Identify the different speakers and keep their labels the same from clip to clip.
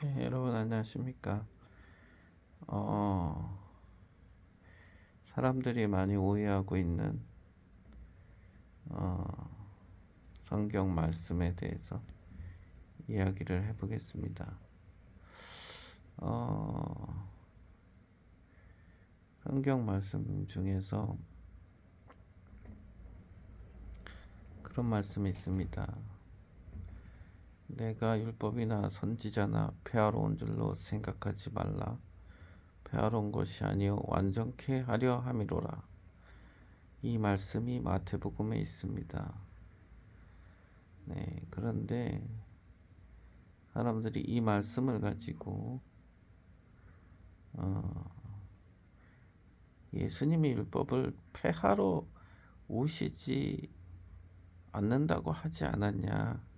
Speaker 1: 네, 여러분 안녕하십니까? 어, 사람들이 많이 오해하고 있는 어, 성경 말씀에 대해서 이야기를 해보겠습니다. 어, 성경 말씀 중에서 그런 말씀이 있습니다. 내가 율법이나 선지자나 폐하러 온 줄로 생각하지 말라. 폐하러 온 것이 아니요 완전케 하려 함이로라. 이 말씀이 마태복음에 있습니다. 네, 그런데 사람들이 이 말씀을 가지고 어, 예수님이 율법을 폐하러 오시지 않는다고 하지 않았냐.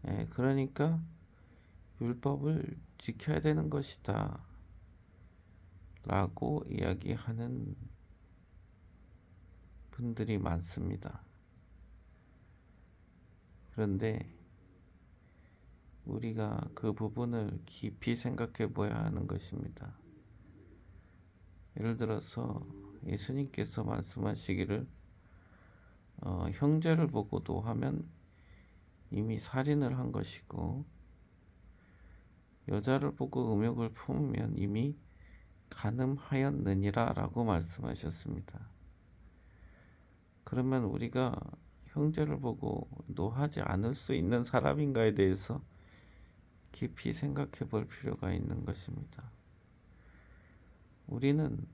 Speaker 1: 예, 그러니까 율법을 지켜야 되는 것이다. 라고 이야기하는 분들이 많습니다. 그런데 우리가 그 부분을 깊이 생각해 봐야 하는 것입니다. 예를 들어서 예수님께서 말씀하시기를 형제를 보고도 하면 이미 살인을 한 것이고 여자를 보고 음욕을 품으면 이미 간음하였느니라 라고 말씀하셨습니다. 그러면 우리가 형제를 보고 노하지 않을 수 있는 사람인가에 대해서 깊이 생각해 볼 필요가 있는 것입니다. 우리는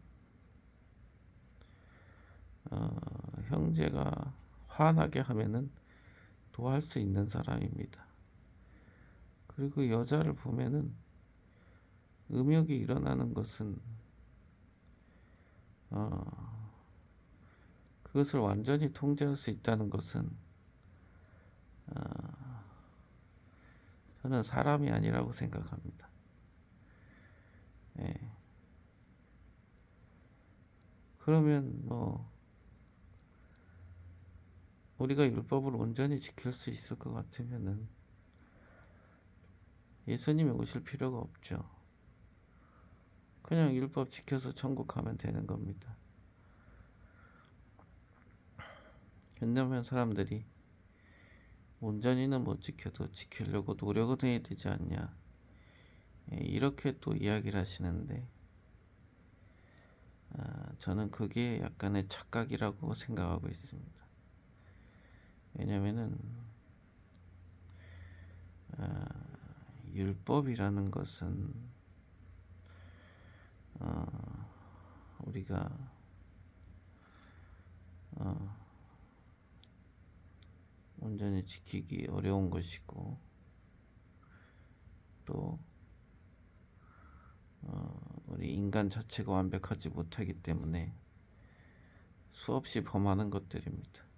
Speaker 1: 형제가 화나게 하면은 도할 수 있는 사람입니다. 그리고 여자를 보면은 음욕이 일어나는 것은 그것을 완전히 통제할 수 있다는 것은 저는 사람이 아니라고 생각합니다. 예. 그러면 뭐 우리가 율법을 온전히 지킬 수 있을 것 같으면은 예수님이 오실 필요가 없죠. 그냥 율법 지켜서 천국 가면 되는 겁니다. 왜냐하면 사람들이 온전히는 못 지켜도 지키려고 노력은 해야 되지 않냐. 예, 이렇게 또 이야기를 하시는데 저는 그게 약간의 착각이라고 생각하고 있습니다. 왜냐면은 율법이라는 것은 우리가 온전히 지키기 어려운 것이고 또 우리 인간 자체가 완벽하지 못하기 때문에 수없이 범하는 것들입니다.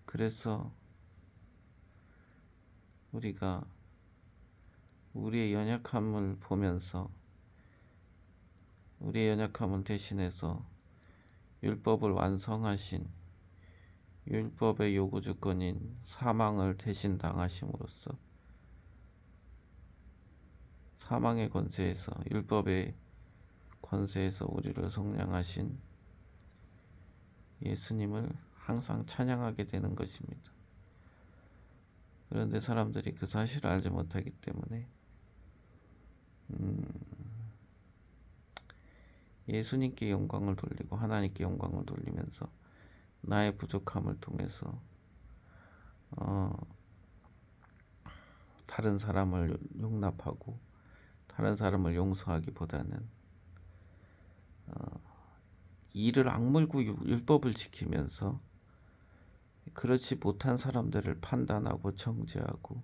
Speaker 1: 그래서 우리가 우리의 연약함을 보면서 우리의 연약함을 대신해서 율법을 완성하신 율법의 요구 조건인 사망을 대신 당하심으로써 사망의 권세에서 율법의 권세에서 우리를 속량하신 예수님을 항상 찬양하게 되는 것입니다. 그런데 사람들이 그 사실을 알지 못하기 때문에 예수님께 영광을 돌리고 하나님께 영광을 돌리면서 나의 부족함을 통해서 다른 사람을 용납하고 다른 사람을 용서하기보다는 이를 악물고 율법을 지키면서 그렇지 못한 사람들을 판단하고 정죄하고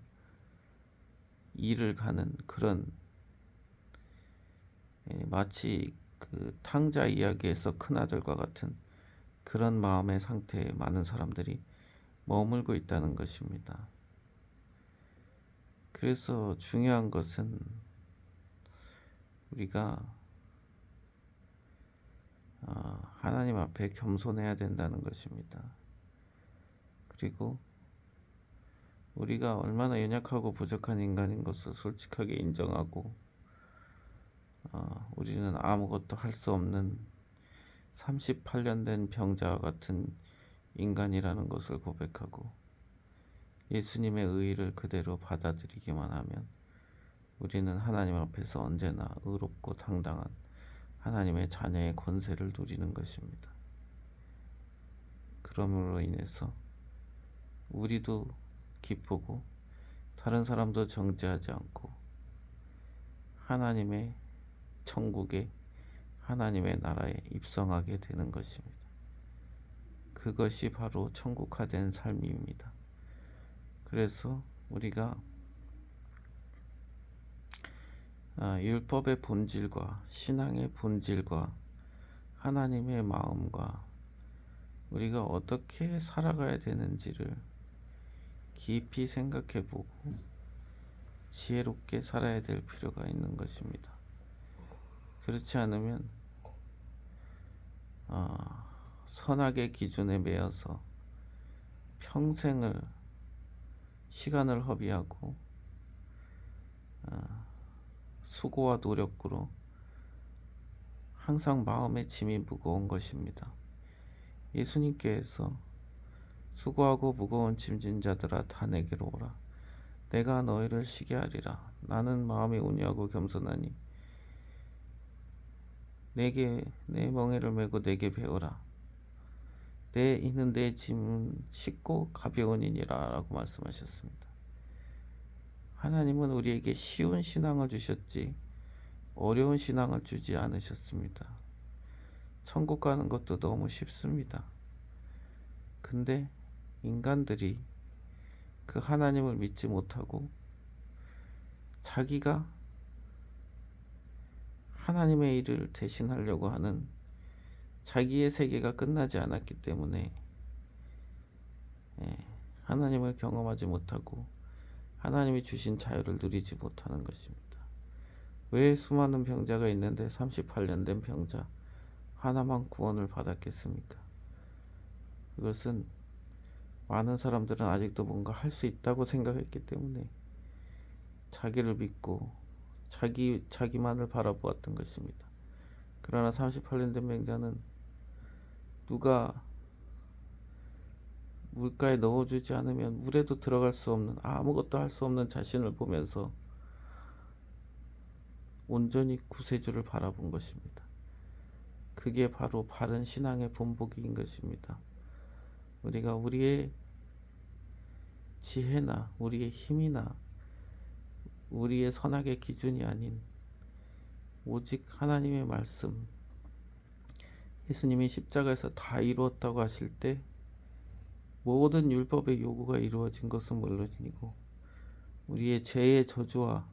Speaker 1: 일을 가는 그런 마치 그 탕자 이야기에서 큰아들과 같은 그런 마음의 상태에 많은 사람들이 머물고 있다는 것입니다. 그래서 중요한 것은 우리가 하나님 앞에 겸손해야 된다는 것입니다. 그리고 우리가 얼마나 연약하고 부족한 인간인 것을 솔직하게 인정하고, 우리는 아무것도 할 수 없는 38년 된 병자와 같은 인간이라는 것을 고백하고 예수님의 의의를 그대로 받아들이기만 하면 우리는 하나님 앞에서 언제나 의롭고 당당한 하나님의 자녀의 권세를 누리는 것입니다. 그러므로 인해서 우리도 기쁘고 다른 사람도 정죄하지 않고 하나님의 천국에, 하나님의 나라에 입성하게 되는 것입니다. 그것이 바로 천국화된 삶입니다. 그래서 우리가 율법의 본질과 신앙의 본질과 하나님의 마음과 우리가 어떻게 살아가야 되는지를 깊이 생각해보고 지혜롭게 살아야 될 필요가 있는 것입니다. 그렇지 않으면 선악의 기준에 매여서 평생을 시간을 허비하고 수고와 노력으로 항상 마음의 짐이 무거운 것입니다. 예수님께서 수고하고 무거운 짐진 자들아 다 내게로 오라. 내가 너희를 쉬게 하리라. 나는 마음이 온유하고 겸손하니 내게 내 멍에를 메고 내게 배우라. 이는 내 짐은 쉽고 가벼우니라 라고 말씀하셨습니다. 하나님은 우리에게 쉬운 신앙을 주셨지 어려운 신앙을 주지 않으셨습니다. 천국 가는 것도 너무 쉽습니다. 근데 인간들이 그 하나님을 믿지 못하고 자기가 하나님의 일을 대신하려고 하는 자기의 세계가 끝나지 않았기 때문에 하나님을 경험하지 못하고 하나님이 주신 자유를 누리지 못하는 것입니다. 왜 수많은 병자가 있는데 38년 된 병자 하나만 구원을 받았겠습니까? 그것은 많은 사람들은 아직도 뭔가 할 수 있다고 생각했기 때문에 자기를 믿고 자기만을 바라보았던 것입니다. 그러나 38년 된 병자는 누가 물가에 넣어주지 않으면 물에도 들어갈 수 없는, 아무것도 할 수 없는 자신을 보면서 온전히 구세주를 바라본 것입니다. 그게 바로 바른 신앙의 본보기인 것입니다. 우리가 우리의 지혜나 우리의 힘이나 우리의 선악의 기준이 아닌 오직 하나님의 말씀, 예수님이 십자가에서 다 이루었다고 하실 때 모든 율법의 요구가 이루어진 것은 물론이고 우리의 죄의 저주와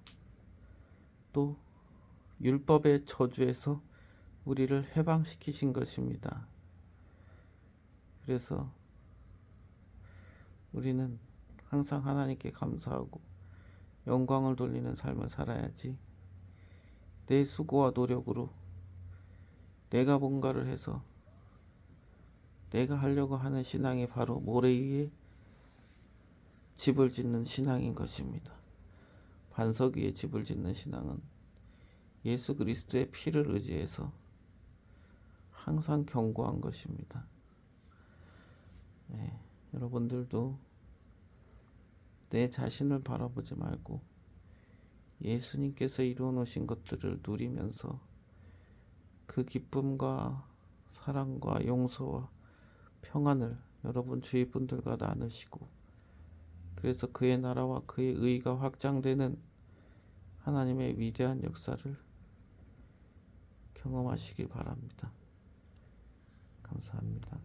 Speaker 1: 또 율법의 저주에서 우리를 해방시키신 것입니다. 그래서 우리는 항상 하나님께 감사하고 영광을 돌리는 삶을 살아야지 내 수고와 노력으로 내가 뭔가를 해서 내가 하려고 하는 신앙이 바로 모래 위에 집을 짓는 신앙인 것입니다. 반석 위에 집을 짓는 신앙은 예수 그리스도의 피를 의지해서 항상 견고한 것입니다. 여러분들도 내 자신을 바라보지 말고 예수님께서 이루어 놓으신 것들을 누리면서 그 기쁨과 사랑과 용서와 평안을 여러분 주위 분들과 나누시고 그래서 그의 나라와 그의 의가 확장되는 하나님의 위대한 역사를 경험하시길 바랍니다. 감사합니다.